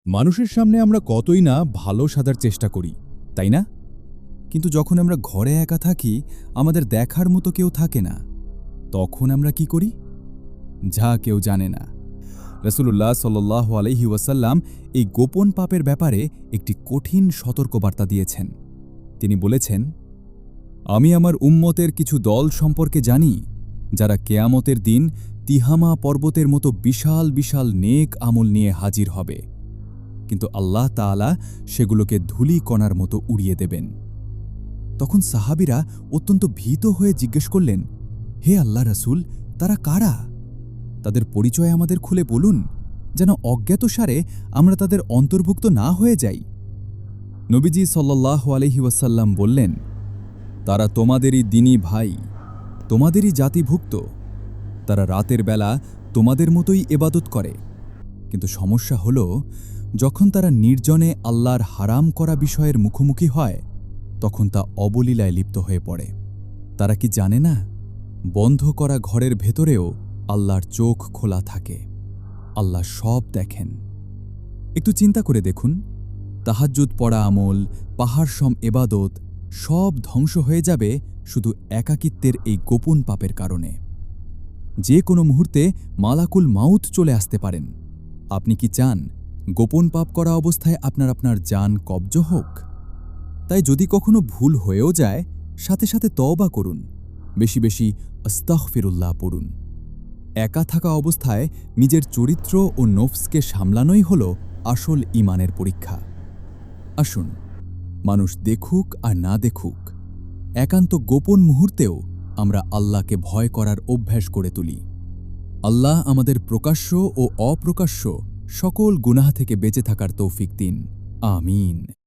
মানুষের সামনে আমরা কতই না ভালো সাজার চেষ্টা করি, তাই না? কিন্তু যখন আমরা ঘরে একা থাকি, আমাদের দেখার মতো কেউ থাকে না, তখন আমরা কি করি? যা কেউ জানে না। রাসূলুল্লাহ সাল্লাল্লাহু আলাইহি ওয়াসাল্লাম এই গোপন পাপের ব্যাপারে একটি কঠিন সতর্কবার্তা দিয়েছেন। তিনি বলেছেন, আমি আমার উম্মতের কিছু দল সম্পর্কে জানি, যারা কেয়ামতের দিন তিহামা পর্বতের মতো বিশাল বিশাল নেক আমল নিয়ে হাজির হবে, কিন্তু আল্লাহ তাআলা সেগুলোকে ধূলিকণার মতো উড়িয়ে দেবেন। তখন সাহাবীরা অত্যন্ত ভীত হয়ে জিজ্ঞেস করলেন, হে আল্লাহ রাসূল, তারা কারা? তাদের পরিচয় আমাদের খুলে বলুন, যেন অজ্ঞাতসারে আমরা তাদের অন্তর্ভুক্ত না হয়ে যাই। নবীজি সাল্লাল্লাহু আলাইহি ওয়াসাল্লাম বললেন, তারা তোমাদেরই দ্বীনী ভাই, তোমাদেরই জাতিভুক্ত। তারা রাতের বেলা তোমাদের মতোই ইবাদত করে, কিন্তু সমস্যা হল, যখন তারা নির্জনে আল্লাহর হারাম করা বিষয়ের মুখোমুখি হয়, তখন তা অবলীলায় লিপ্ত হয়ে পড়ে। তারা কি জানে না, বন্ধ করা ঘরের ভেতরেও আল্লাহর চোখ খোলা থাকে, আল্লাহ সব দেখেন। একটু চিন্তা করে দেখুন, তাহাজ্জুদ পড়া আমল, পাহাড়সম এবাদত সব ধ্বংস হয়ে যাবে শুধু একাকিত্বের এই গোপন পাপের কারণে। যে কোনো মুহূর্তে মালাকুল মাউত চলে আসতে পারেন। আপনি কি চান গোপন পাপ করা অবস্থায় আপনার জান কব্জ হোক? তাই যদি কখনো ভুল হয়েও যায়, সাথে সাথে তওবা করুন, বেশি বেশি আস্তাগফিরুল্লাহ পড়ুন। একা থাকা অবস্থায় নিজের চরিত্র ও নফসকে সামলানোই হল আসল ঈমানের পরীক্ষা। আসুন, মানুষ দেখুক আর না দেখুক, একান্ত গোপন মুহূর্তেও আমরা আল্লাহকে ভয় করার অভ্যাস গড়ে তুলি। আল্লাহ আমাদের প্রকাশ্য ও অপ্রকাশ্য সকল গুনাহ থেকে বেঁচে থাকার তৌফিক দিন। আমিন।